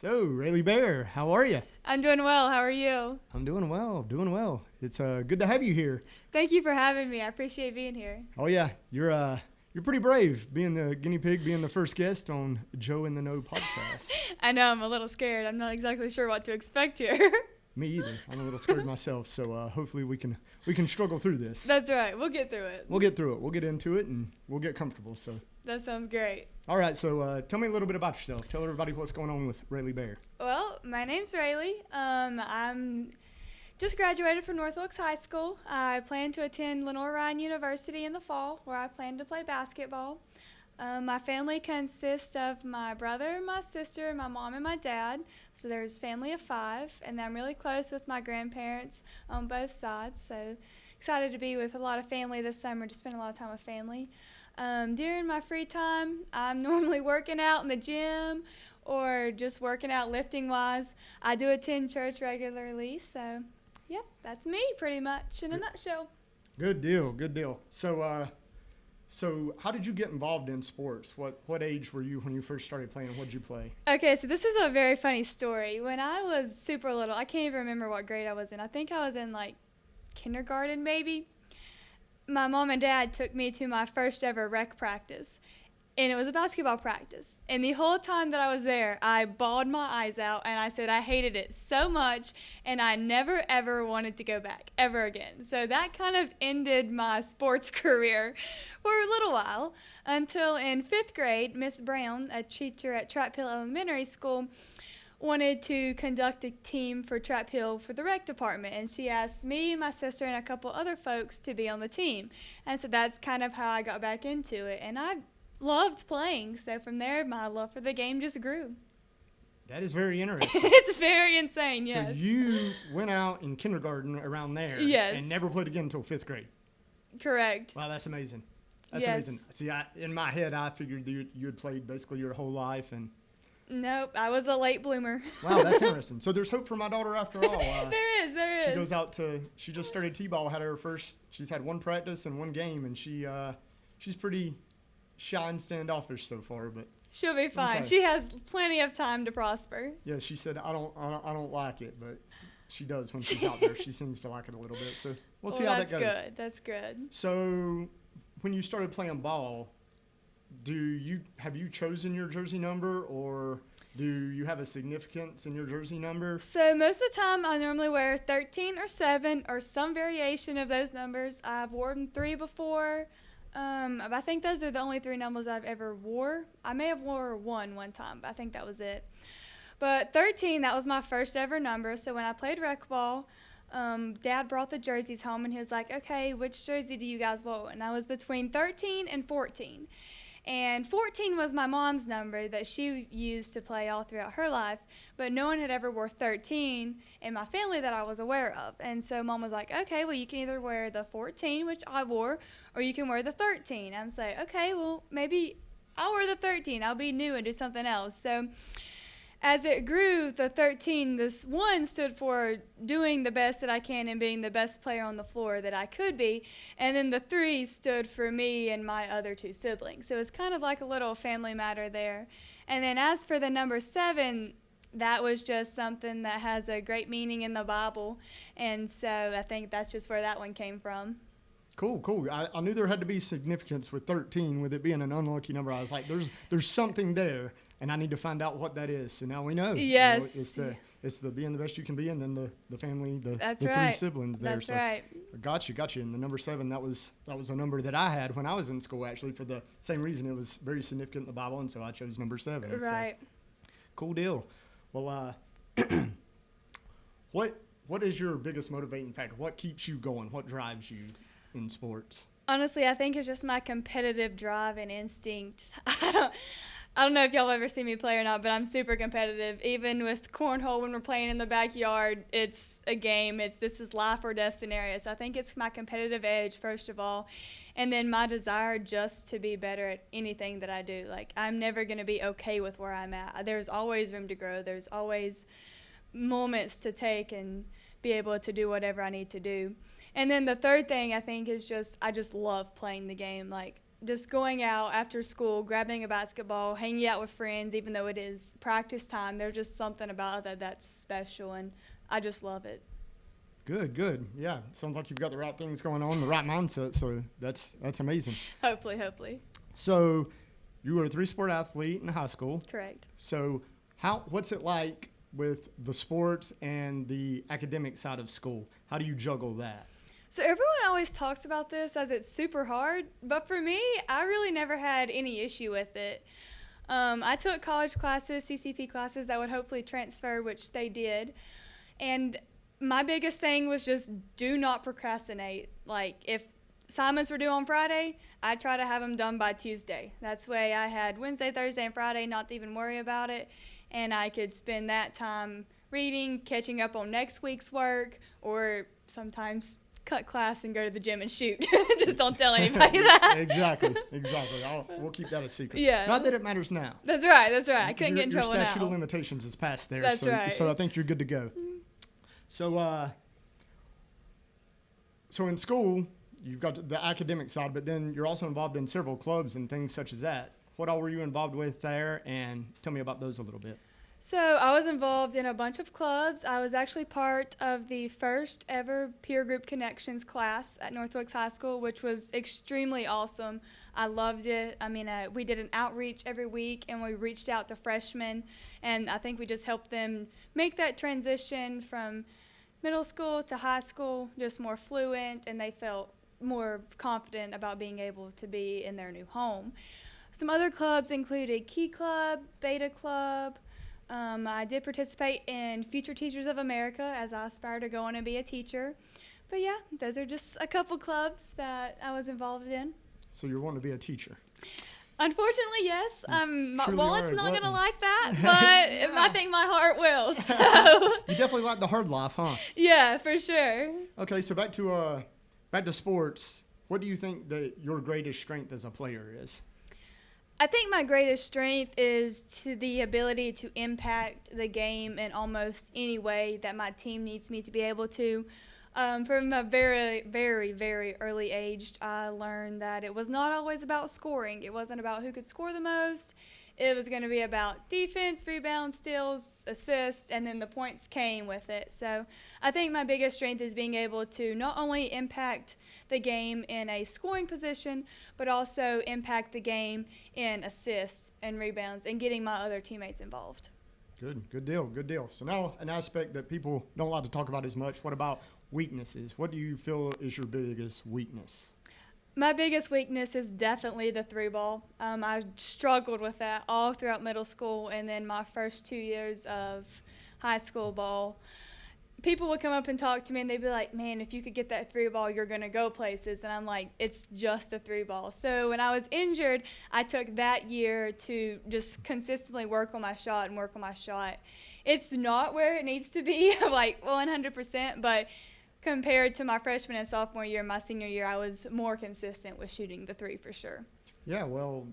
So, Ralee Bare, how are you? I'm doing well. How are you? I'm doing well. It's good to have you here. Thank you for having me. I appreciate being here. Oh yeah, you're pretty brave being the guinea pig, being the first guest on Joe in the Know podcast. I know I'm a little scared. I'm not exactly sure what to expect here. Me either. I'm a little scared myself. So hopefully we can struggle through this. That's right. We'll get through it. We'll get through it. We'll get into it and we'll get comfortable. So. That sounds great. All right. So tell me a little bit about yourself. Tell everybody what's going on with Ralee Bare. Well, my name's Ralee. I'm just graduated from North Wilkes High School. I plan to attend Lenore-Ryan University in the fall, where I plan to play basketball. My family consists of my brother, my sister, my mom, and my dad. So there's a family of 5, and I'm really close with my grandparents on both sides. So excited to be with a lot of family this summer, to spend a lot of time with family. During my free time, I'm normally working out in the gym or just working out lifting-wise. I do attend church regularly, so yep, that's me pretty much in a nutshell. Good deal. So how did you get involved in sports? What age were you when you first started playing? What did you play? Okay, so this is a very funny story. When I was super little, I can't even remember what grade I was in. I think I was in like kindergarten maybe. My mom and dad took me to my first ever rec practice, and it was a basketball practice. And the whole time that I was there, I bawled my eyes out, and I said I hated it so much, and I never, ever wanted to go back, ever again. So that kind of ended my sports career for a little while, until in 5th grade, Miss Brown, a teacher at Trap Hill Elementary School, wanted to conduct a team for Trap Hill for the rec department, and she asked me, my sister, and a couple other folks to be on the team. And so that's kind of how I got back into it, and I loved playing. So from there, my love for the game just grew. That is very interesting. It's very insane, yes. So you went out in kindergarten around there, yes, and never played again until 5th grade. Correct. Wow, that's amazing. That's amazing. See, in my head, I figured you had played basically your whole life, and nope, I was a late bloomer. Wow, that's interesting. So there's hope for my daughter after all. There is. She goes out she just started T-ball, she's had 1 practice and 1 game, and she's pretty shy and standoffish so far, but she'll be fine. Okay. She has plenty of time to prosper. Yeah, she said, I don't like it, but she does when she's out there. She seems to like it a little bit, so we'll see how that goes. That's good. So when you started playing ball, have you chosen your jersey number, or do you have a significance in your jersey number? So most of the time I normally wear 13 or 7 or some variation of those numbers. I've worn 3 before. I think those are the only 3 numbers I've ever wore. I may have wore 1 time, but I think that was it. But 13, that was my first ever number. So when I played rec ball, Dad brought the jerseys home, and he was like, okay, which jersey do you guys want? And I was between 13 and 14. And 14 was my mom's number that she used to play all throughout her life, but no one had ever wore 13 in my family that I was aware of. And so Mom was like, okay, well, you can either wear the 14, which I wore, or you can wear the 13. I'm saying, okay, well, maybe I'll wear the 13. I'll be new and do something else. So as it grew, the 13, this 1 stood for doing the best that I can and being the best player on the floor that I could be. And then the 3 stood for me and my other 2 siblings. So it's kind of like a little family matter there. And then as for the number 7, that was just something that has a great meaning in the Bible. And so I think that's just where that one came from. Cool. I knew there had to be significance with 13, with it being an unlucky number. I was like, there's something there, and I need to find out what that is. So now we know. Yes. You know, it's the being the best you can be, and then the family, the 3 right. siblings there. That's so right. Got you. And the number 7, that was a number that I had when I was in school, actually, for the same reason. It was very significant in the Bible, and so I chose number 7. Right. So, cool deal. Well, what is your biggest motivating factor? What keeps you going? What drives you in sports? Honestly, I think it's just my competitive drive and instinct. I don't know if y'all ever see me play or not, but I'm super competitive. Even with cornhole, when we're playing in the backyard, it's a game. This is life or death scenario. So I think it's my competitive edge, first of all, and then my desire just to be better at anything that I do. Like, I'm never going to be okay with where I'm at. There's always room to grow. There's always moments to take and be able to do whatever I need to do. And then the third thing I think is I just love playing the game. Like, just going out after school, grabbing a basketball, hanging out with friends, even though it is practice time. There's just something about that that's special, and I just love it. Good. Yeah, sounds like you've got the right things going on, the right mindset. So that's amazing. Hopefully. So you were a 3-sport athlete in high school. Correct. So what's it like with the sports and the academic side of school? How do you juggle that? So everyone always talks about this as it's super hard, but for me, I really never had any issue with it. I took college classes, CCP classes that would hopefully transfer, which they did. And my biggest thing was just do not procrastinate. Like, if assignments were due on Friday, I try to have them done by Tuesday. That's the way I had Wednesday, Thursday, and Friday not to even worry about it. And I could spend that time reading, catching up on next week's work, or sometimes cut class and go to the gym and shoot. Just don't tell anybody that. Exactly. We'll keep that a secret. Yeah. Not that it matters now. That's right. I couldn't get in trouble now. Your statute of limitations is past there. That's right. So I think you're good to go. So in school, you've got the academic side, but then you're also involved in several clubs and things such as that. What all were you involved with there? And tell me about those a little bit. So I was involved in a bunch of clubs. I was actually part of the first ever peer group connections class at North Wilkes High School, which was extremely awesome. I loved it. I mean, we did an outreach every week, and we reached out to freshmen, and I think we just helped them make that transition from middle school to high school just more fluent, and they felt more confident about being able to be in their new home. Some other clubs included Key Club, Beta Club. I did participate in Future Teachers of America as I aspire to go on and be a teacher. But yeah, those are just a couple clubs that I was involved in. So you're wanting to be a teacher? Unfortunately, yes. My Surely wallet's are a not going to glutton. like that, but Yeah. I think my heart will. So You definitely like the hard life, huh? yeah, for sure. Okay, so back to sports. What do you think that your greatest strength as a player is? I think my greatest strength is to the ability to impact the game in almost any way that my team needs me to be able to. From a very, very, very early age, I learned that it was not always about scoring. It wasn't about who could score the most. It was going to be about defense, rebounds, steals, assists, and then the points came with it. So I think my biggest strength is being able to not only impact the game in a scoring position, but also impact the game in assists and rebounds and getting my other teammates involved. Good deal. So now an aspect that people don't like to talk about as much. What about weaknesses? What do you feel is your biggest weakness? My biggest weakness is definitely the 3-ball. I struggled with that all throughout middle school and then my first 2 years of high school ball. People would come up and talk to me and they'd be like, man, if you could get that 3-ball, you're going to go places. And I'm like, it's just the 3-ball. So when I was injured, I took that year to just consistently work on my shot. It's not where it needs to be, like 100%, but compared to my freshman and sophomore year, my senior year, I was more consistent with shooting the 3 for sure. Yeah, well,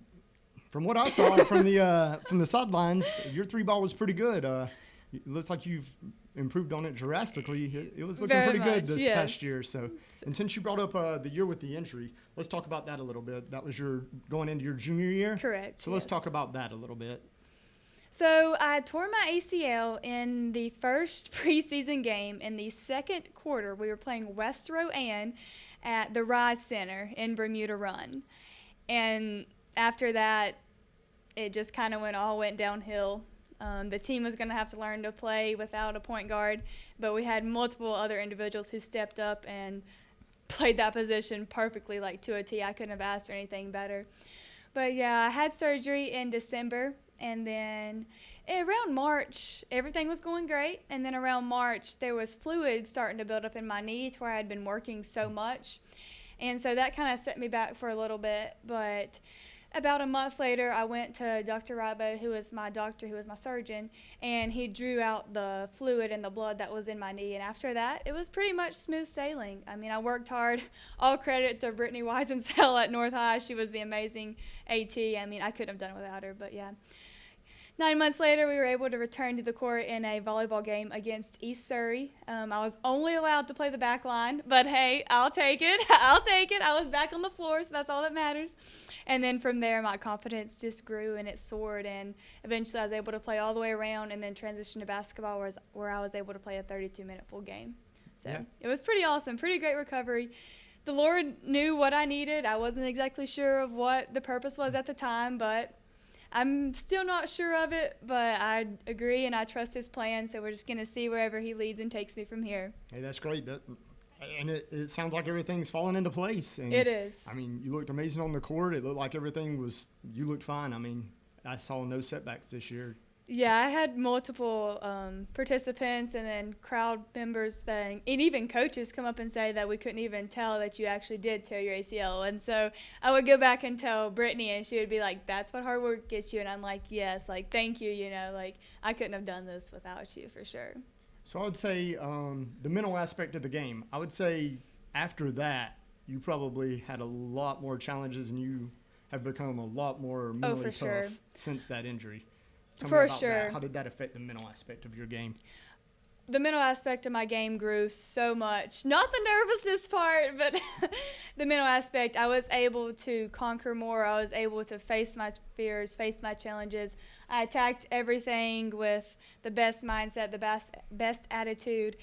from what I saw from the sidelines, your 3-ball was pretty good. It looks like you've improved on it drastically. It was looking Very pretty good much, this yes. past year. So, and since you brought up the year with the injury, let's talk about that a little bit. That was your going into your junior year? Correct. So let's yes. talk about that a little bit. So I tore my ACL in the first preseason game. In the second quarter, we were playing West Rowan at the Rise Center in Bermuda Run. And after that, it just kind of went downhill. The team was going to have to learn to play without a point guard, but we had multiple other individuals who stepped up and played that position perfectly, like to a T. I couldn't have asked for anything better. But yeah, I had surgery in December. And then around March, everything was going great. And then around March, there was fluid starting to build up in my knee to where I had been working so much. And so that kind of set me back for a little bit. But about a month later, I went to Dr. Rabo, who was my doctor, who was my surgeon, and he drew out the fluid and the blood that was in my knee. And after that, it was pretty much smooth sailing. I mean, I worked hard. All credit to Brittany Weisensell at North High. She was the amazing AT. I mean, I couldn't have done it without her, but yeah. 9 months later, we were able to return to the court in a volleyball game against East Surrey. I was only allowed to play the back line, but hey, I'll take it. I'll take it. I was back on the floor, so that's all that matters. And then from there, my confidence just grew and it soared, and eventually I was able to play all the way around and then transition to basketball where I was able to play a 32-minute full game. So It was pretty awesome, pretty great recovery. The Lord knew what I needed. I wasn't exactly sure of what the purpose was at the time, but I'm still not sure of it, but I agree and I trust his plan, so we're just going to see wherever he leads and takes me from here. Hey, that's great. And it sounds like everything's falling into place. And it is. I mean, you looked amazing on the court. It looked like you looked fine. I mean, I saw no setbacks this year. Yeah, I had multiple participants and then crowd members and even coaches come up and say that we couldn't even tell that you actually did tear your ACL. And so I would go back and tell Brittany, and she would be like, that's what hard work gets you. And I'm like, yes, like, thank you, like, I couldn't have done this without you for sure. So I would say the mental aspect of the game, I would say after that, you probably had a lot more challenges and you have become a lot more mentally tough since that injury. Tell me about that. How did that affect the mental aspect of your game? The mental aspect of my game grew so much. Not the nervousness part, but the mental aspect. I was able to conquer more. I was able to face my fears, face my challenges. I attacked everything with the best mindset, the best attitude.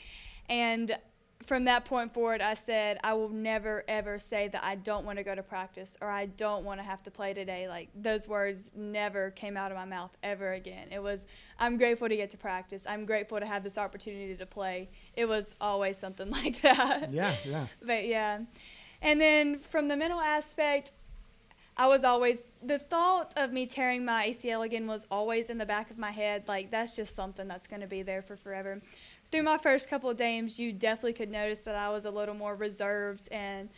And from that point forward, I said, I will never, ever say that I don't want to go to practice or I don't want to have to play today. Like, those words never came out of my mouth ever again. It was, I'm grateful to get to practice. I'm grateful to have this opportunity to play. It was always something like that. Yeah. But, yeah. And then from the mental aspect, I was always, the thought of me tearing my ACL again was always in the back of my head. Like, that's just something that's going to be there for forever. Through my first couple of games, you definitely could notice that I was a little more reserved. And,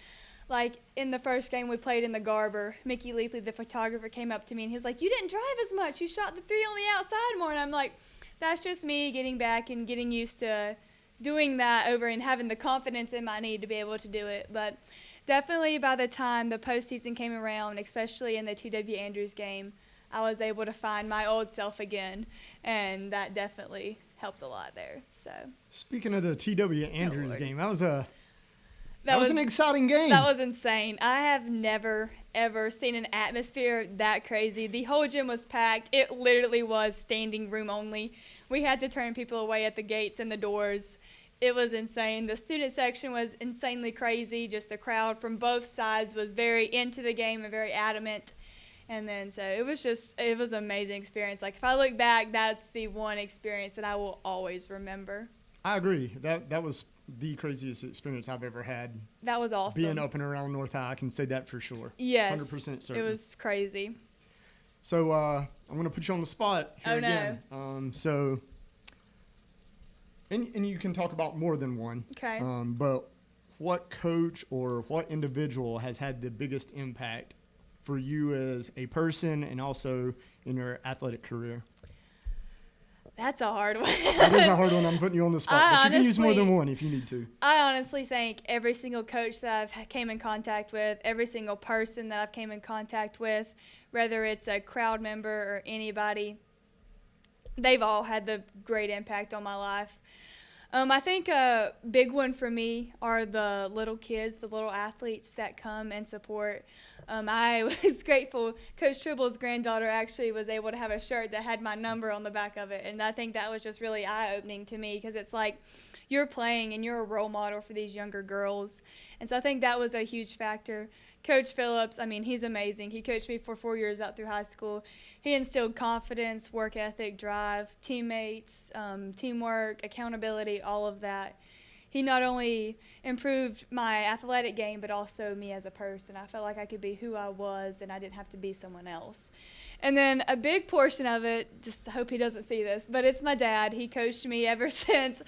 like, in the first game we played in the Garber, Mickey Leapley, the photographer, came up to me and he was like, you didn't drive as much. You shot the 3 on the outside more. And I'm like, that's just me getting back and getting used to doing that over and having the confidence in my need to be able to do it. But definitely by the time the postseason came around, especially in the T.W. Andrews game, I was able to find my old self again. And that definitely helped a lot there. So speaking of the T.W. Andrews game, that was an exciting game. That was insane. I have never ever seen an atmosphere that crazy. The whole gym was packed. It literally was standing room only. We had to turn people away at the gates and the doors. It was insane. The student section was insanely crazy. Just the crowd from both sides was very into the game and very adamant. And then, so it was an amazing experience. Like, if I look back, that's the one experience that I will always remember. I agree. That was the craziest experience I've ever had. That was awesome. Being up and around North High, I can say that for sure. Yes. 100% certain. It was crazy. So, I'm going to put you on the spot here again. No. So, and you can talk about more than one. Okay. But what coach or what individual has had the biggest impact for you as a person and also in your athletic career? That's a hard one. That is a hard one. I'm putting you on the spot. But you can use more than one if you need to. I honestly think every single coach that I've came in contact with, every single person that I've came in contact with, whether it's a crowd member or anybody, they've all had the great impact on my life. I think a big one for me are the little kids, the little athletes that come and support. I was grateful. Coach Tribble's granddaughter actually was able to have a shirt that had my number on the back of it, and I think that was just really eye-opening to me because it's like you're playing and you're a role model for these younger girls. And so I think that was a huge factor. Coach Phillips, I mean, he's amazing. He coached me for 4 years out through high school. He instilled confidence, work ethic, drive, teammates, teamwork, accountability, all of that. He not only improved my athletic game, but also me as a person. I felt like I could be who I was, and I didn't have to be someone else. And then a big portion of it, just I hope he doesn't see this, but it's my dad. He coached me ever since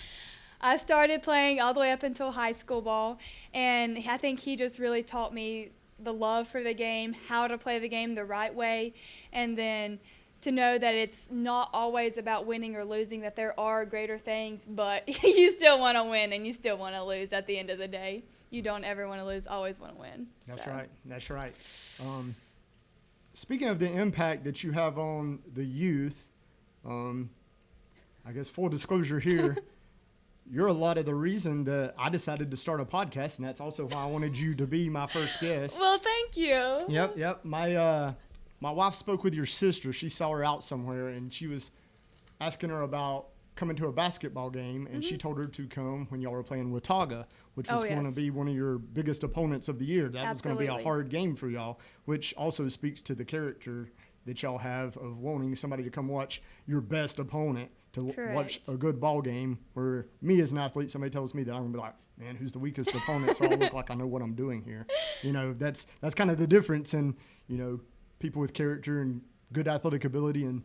I started playing all the way up until high school ball, and I think he just really taught me the love for the game, how to play the game the right way, and then to know that it's not always about winning or losing, that there are greater things, but you still want to win and you still want to lose at the end of the day. You don't ever want to lose, always want to win. That's right. That's right. Speaking of the impact that you have on the youth, I guess full disclosure here, you're a lot of the reason that I decided to start a podcast, and that's also why I wanted you to be my first guest. Well, thank you. Yep. My wife spoke with your sister. She saw her out somewhere, and she was asking her about coming to a basketball game, and she told her to come when y'all were playing Watauga, which was going to be one of your biggest opponents of the year. That was going to be a hard game for y'all, which also speaks to the character that y'all have of wanting somebody to come watch your best opponent to watch a good ball game. Where me as an athlete, somebody tells me that, I'm going to be like, man, who's the weakest opponent? So I look like I know what I'm doing here. That's kind of the difference in, people with character and good athletic ability and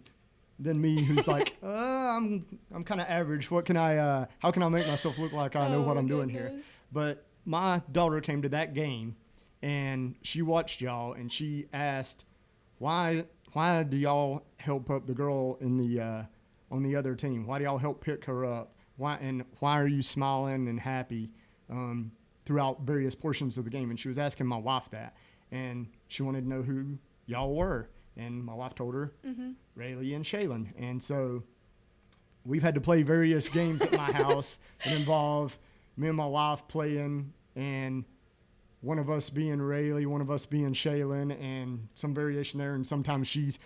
then me who's like, I'm kind of average. How can I make myself look like I know what I'm doing here? But my daughter came to that game and she watched y'all and she asked, why do y'all help up the girl in the on the other team? Why do y'all help pick her up? Why are you smiling and happy throughout various portions of the game? And she was asking my wife that, and she wanted to know who y'all were. And my wife told her, Ralee and Shaylin. And so we've had to play various games at my house that involve me and my wife playing, and one of us being Ralee, one of us being Shaylin, and some variation there. And sometimes she's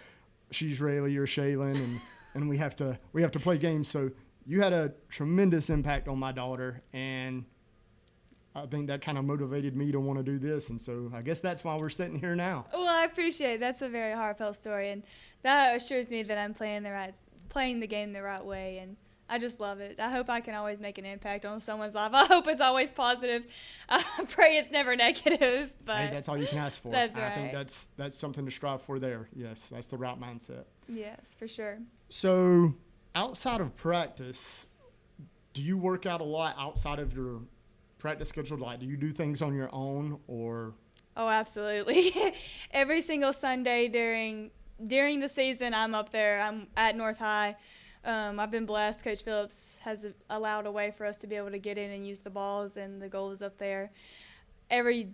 Ralee or Shaylin, and we have to play games. So you had a tremendous impact on my daughter, and I think that kind of motivated me to want to do this, and so I guess that's why we're sitting here now. Well, I appreciate it. That's a very heartfelt story, and that assures me that I'm playing the game the right way, and I just love it. I hope I can always make an impact on someone's life. I hope it's always positive. I pray it's never negative. But hey, that's all you can ask for. That's right. I think that's something to strive for there. Yes, that's the right mindset. Yes, for sure. So outside of practice, do you work out a lot outside of your practice schedule? Like, do you do things on your own or? Oh, absolutely. Every single Sunday during the season, I'm up there. I'm at North High. I've been blessed. Coach Phillips has allowed a way for us to be able to get in and use the balls and the goals up there. Every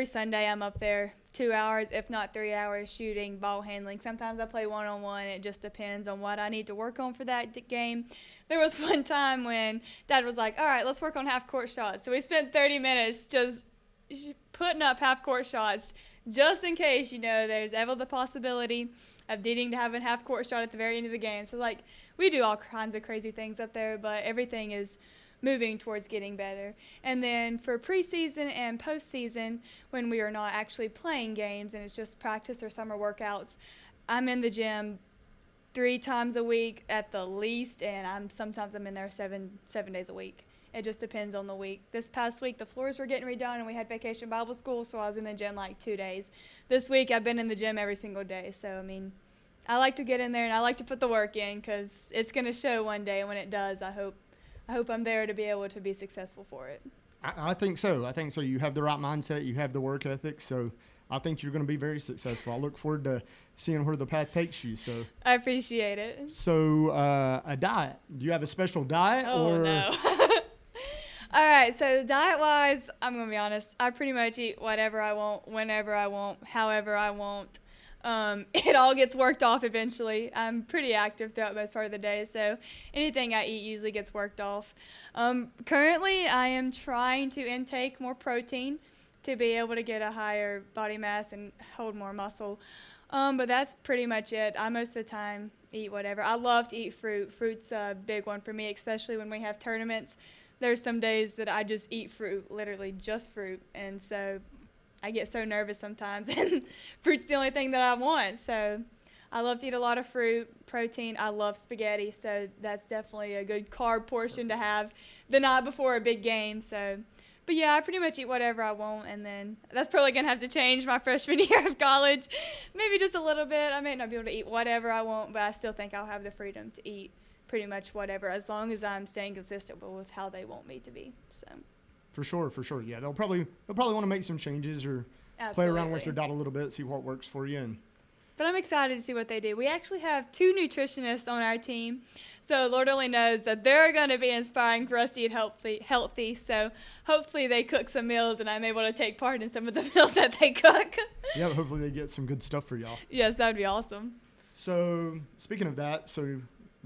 Sunday I'm up there 2 hours, if not 3 hours, shooting, ball handling. Sometimes I play one-on-one. It just depends on what I need to work on for that game. There was one time when Dad was like, all right, let's work on half-court shots. So we spent 30 minutes just putting up half-court shots just in case, there's ever the possibility of needing to have a half-court shot at the very end of the game. So, we do all kinds of crazy things up there, but everything is moving towards getting better. And then for preseason and postseason, when we are not actually playing games and it's just practice or summer workouts, I'm in the gym 3 times a week at the least, and sometimes I'm in there seven days a week. It just depends on the week. This past week, the floors were getting redone, and we had Vacation Bible School, so I was in the gym 2 days. This week, I've been in the gym every single day. So, I like to get in there, and I like to put the work in because it's going to show one day, and when it does, I hope I'm there to be able to be successful for it. I think so. You have the right mindset. You have the work ethic. So I think you're going to be very successful. I look forward to seeing where the path takes you. So I appreciate it. So a diet. Do you have a special diet? Oh, no. All right, so diet-wise, I'm going to be honest. I pretty much eat whatever I want, whenever I want, however I want. It all gets worked off eventually. I'm pretty active throughout most part of the day, so anything I eat usually gets worked off. Currently, I am trying to intake more protein to be able to get a higher body mass and hold more muscle. But that's pretty much it. I most of the time eat whatever. I love to eat fruit. Fruit's a big one for me, especially when we have tournaments. There's some days that I just eat fruit, literally just fruit, and so I get so nervous sometimes, and fruit's the only thing that I want. So I love to eat a lot of fruit, protein. I love spaghetti, so that's definitely a good carb portion to have the night before a big game. So, but yeah, I pretty much eat whatever I want, and then that's probably going to have to change my freshman year of college. Maybe just a little bit. I may not be able to eat whatever I want, but I still think I'll have the freedom to eat pretty much whatever, as long as I'm staying consistent with how they want me to be. So. For sure. Yeah, they'll probably want to make some changes or play around with your diet a little bit, see what works for you. But I'm excited to see what they do. We actually have 2 nutritionists on our team, so Lord only knows that they're going to be inspiring for us to eat healthy. So hopefully they cook some meals, and I'm able to take part in some of the meals that they cook. Yeah, hopefully they get some good stuff for y'all. Yes, that would be awesome. So speaking of that,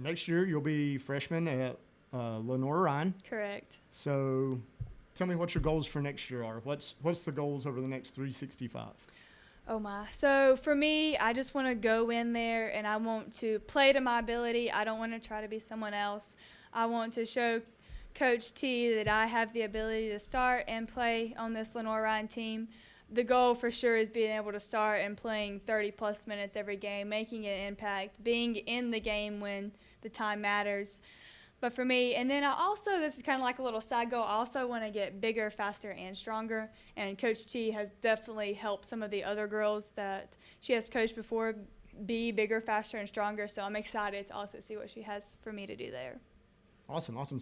next year you'll be freshman at Lenore Ryan. Correct. So tell me what your goals for next year are. What's the goals over the next 365? Oh my. So for me, I just want to go in there and I want to play to my ability. I don't want to try to be someone else. I want to show Coach T that I have the ability to start and play on this Lenore Ryan team. The goal for sure is being able to start and playing 30-plus minutes every game, making an impact, being in the game when the time matters. But for me, and then I also, this is kind of like a little side goal, I also want to get bigger, faster, and stronger. And Coach T has definitely helped some of the other girls that she has coached before be bigger, faster, and stronger. So I'm excited to also see what she has for me to do there. Awesome.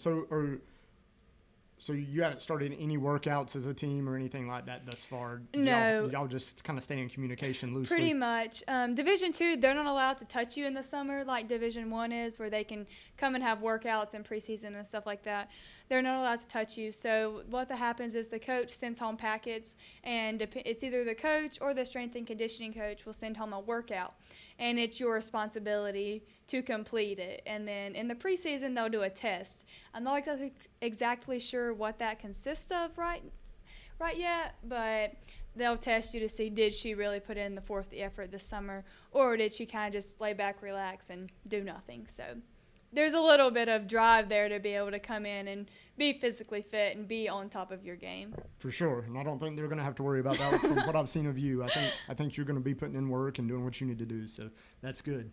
So you haven't started any workouts as a team or anything like that thus far? No. Y'all just kind of stay in communication loosely? Pretty much. Division II, they're not allowed to touch you in the summer like Division I is, where they can come and have workouts in preseason and stuff like that. They're not allowed to touch you. So what that happens is the coach sends home packets, and it's either the coach or the strength and conditioning coach will send home a workout. And it's your responsibility to complete it. And then in the preseason, they'll do a test. I'm not exactly sure what that consists of right yet, but they'll test you to see, did she really put in the fourth effort this summer, or did she kind of just lay back, relax, and do nothing? So there's a little bit of drive there to be able to come in and be physically fit and be on top of your game. For sure, and I don't think they're going to have to worry about that from what I've seen of you. I think you're going to be putting in work and doing what you need to do, so that's good.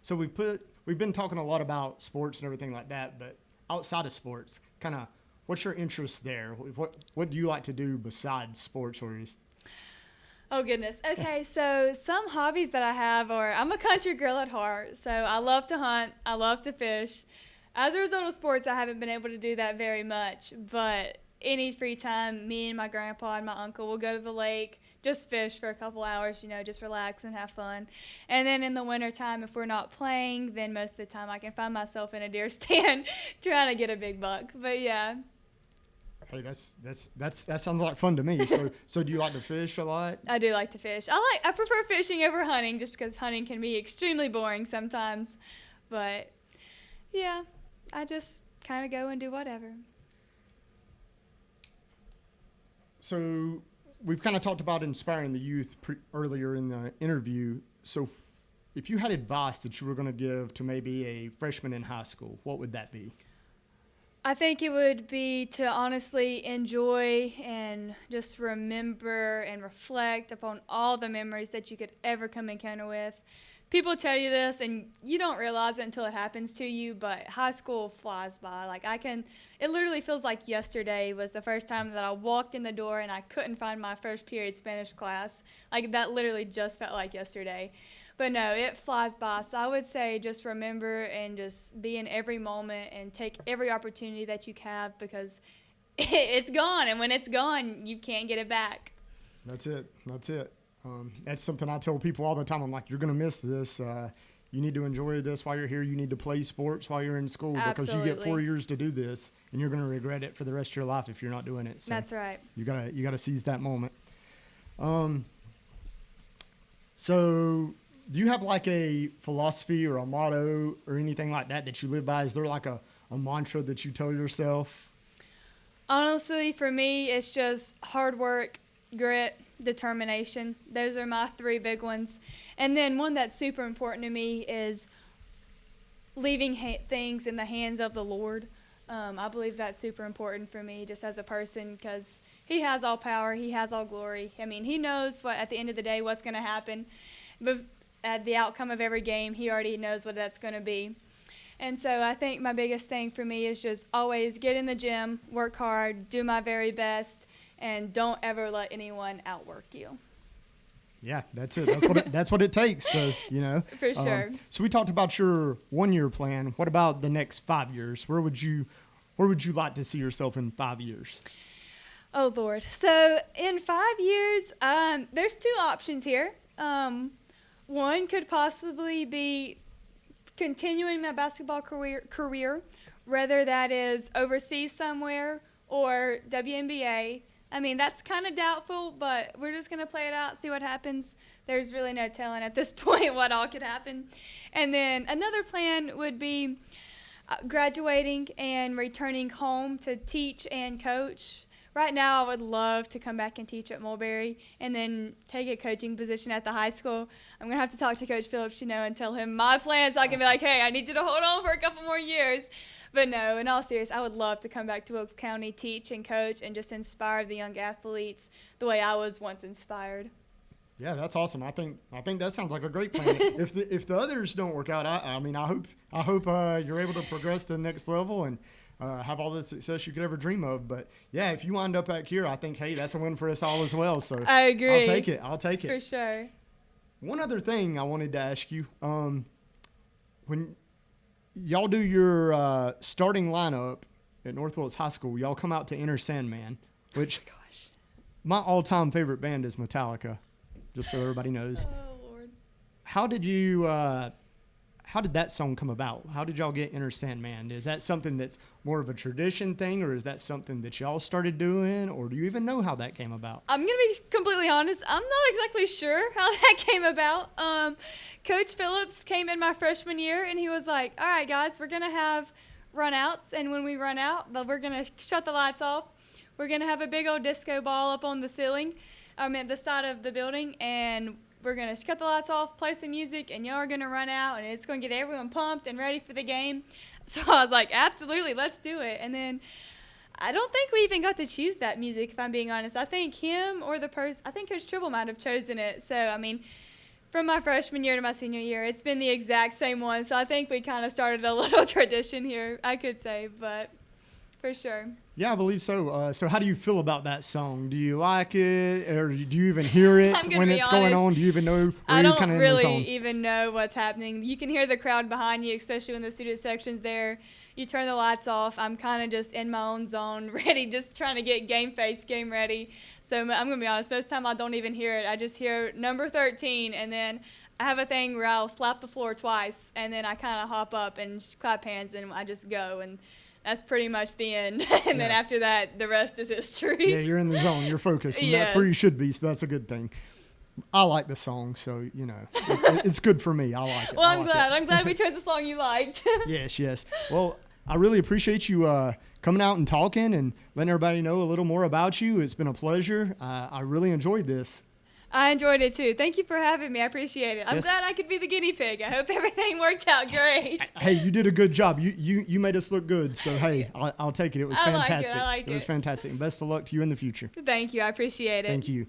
So we've been talking a lot about sports and everything like that, but outside of sports, kind of what's your interest there? What do you like to do besides sports? Oh, goodness. Okay, so some hobbies that I have are I'm a country girl at heart, so I love to hunt. I love to fish. As a result of sports, I haven't been able to do that very much, but any free time, me and my grandpa and my uncle will go to the lake, just fish for a couple hours, just relax and have fun. And then in the wintertime, if we're not playing, then most of the time I can find myself in a deer stand trying to get a big buck. But, yeah. Hey, that sounds like fun to me. So do you like to fish a lot? I do like to fish. I prefer fishing over hunting just because hunting can be extremely boring sometimes. But, yeah, I just kind of go and do whatever. So we've kind of talked about inspiring the youth earlier in the interview. So if you had advice that you were going to give to maybe a freshman in high school, what would that be? I think it would be to honestly enjoy and just remember and reflect upon all the memories that you could ever come encounter with. People tell you this and you don't realize it until it happens to you, but high school flies by. It literally feels like yesterday was the first time that I walked in the door and I couldn't find my first period Spanish class. That literally just felt like yesterday. But no, it flies by. So I would say just remember and just be in every moment and take every opportunity that you have because it's gone. And when it's gone, you can't get it back. That's it. That's something I tell people all the time. I'm like, you're going to miss this. You need to enjoy this while you're here. You need to play sports while you're in school because you get 4 years to do this, and you're going to regret it for the rest of your life if you're not doing it. So that's right. You gotta seize that moment. So do you have a philosophy or a motto or anything like that you live by? Is there a mantra that you tell yourself? Honestly, for me, it's just hard work, grit, determination. Those are my three big ones. And then one that's super important to me is leaving things in the hands of the Lord. I believe that's super important for me just as a person because he has all power. He has all glory. I mean, he knows at the end of the day what's going to happen. But at the outcome of every game, he already knows what that's going to be. And so I think my biggest thing for me is just always get in the gym, work hard, do my very best, and don't ever let anyone outwork you. Yeah, that's it. That's what it takes. So, For sure. So we talked about your 1 year plan. What about the next 5 years? Where would you like to see yourself in 5 years? Oh, Lord. So in 5 years, there's two options here. One could possibly be continuing my basketball career, whether that is overseas somewhere or WNBA. I mean, that's kind of doubtful, but we're just going to play it out, see what happens. There's really no telling at this point what all could happen. And then another plan would be graduating and returning home to teach and coach. Right now, I would love to come back and teach at Mulberry and then take a coaching position at the high school. I'm going to have to talk to Coach Phillips, and tell him my plans so I can be like, hey, I need you to hold on for a couple more years. But no, in all seriousness, I would love to come back to Wilkes County, teach and coach, and just inspire the young athletes the way I was once inspired. Yeah, that's awesome. I think that sounds like a great plan. If the others don't work out, I hope you're able to progress to the next level and have all the success you could ever dream of. But yeah, if you wind up back here, I think, hey, that's a win for us all as well. So I agree. I'll take it for sure. One other thing I wanted to ask you, when y'all do your starting lineup at North Wilkes High School, y'all come out to Enter Sandman, which my all-time favorite band is Metallica, just so everybody knows. Oh, Lord. How did that song come about? How did y'all get Enter Sandman? Is that something that's more of a tradition thing, or is that something that y'all started doing, or do you even know how that came about? I'm going to be completely honest. I'm not exactly sure how that came about. Coach Phillips came in my freshman year, and he was like, all right, guys, we're going to have run-outs, and when we run out, we're going to shut the lights off. We're going to have a big old disco ball up on the ceiling, at the side of the building, and we're going to cut the lights off, play some music, and y'all are going to run out, and it's going to get everyone pumped and ready for the game. So I was like, absolutely, let's do it. And then I don't think we even got to choose that music, if I'm being honest. I think him or I think Coach Tribble might have chosen it. So, I mean, from my freshman year to my senior year, it's been the exact same one. So I think we kind of started a little tradition here, I could say, but for sure. Yeah, I believe so. So how do you feel about that song? Do you like it, or do you even hear it when it's going on? Do you even know? I don't really even know what's happening. You can hear the crowd behind you, especially when the student section's there. You turn the lights off. I'm kind of just in my own zone, ready, just trying to get game face, game ready. So I'm going to be honest, most of the time I don't even hear it. I just hear number 13, and then I have a thing where I'll slap the floor twice, and then I kind of hop up and clap hands, and I just go, and that's pretty much the end. And then after that, the rest is history. Yeah, you're in the zone. You're focused. And yes. That's where you should be, so that's a good thing. I like the song, so, it's good for me. I like it. Well, I'm glad. I'm glad we chose the song you liked. Yes. Well, I really appreciate you coming out and talking and letting everybody know a little more about you. It's been a pleasure. I really enjoyed this. I enjoyed it too. Thank you for having me. I appreciate it. I'm glad I could be the guinea pig. I hope everything worked out great. Hey, you did a good job. You made us look good. So, hey, I'll take it. It was fantastic. I like it. It was fantastic. And best of luck to you in the future. Thank you. I appreciate it. Thank you.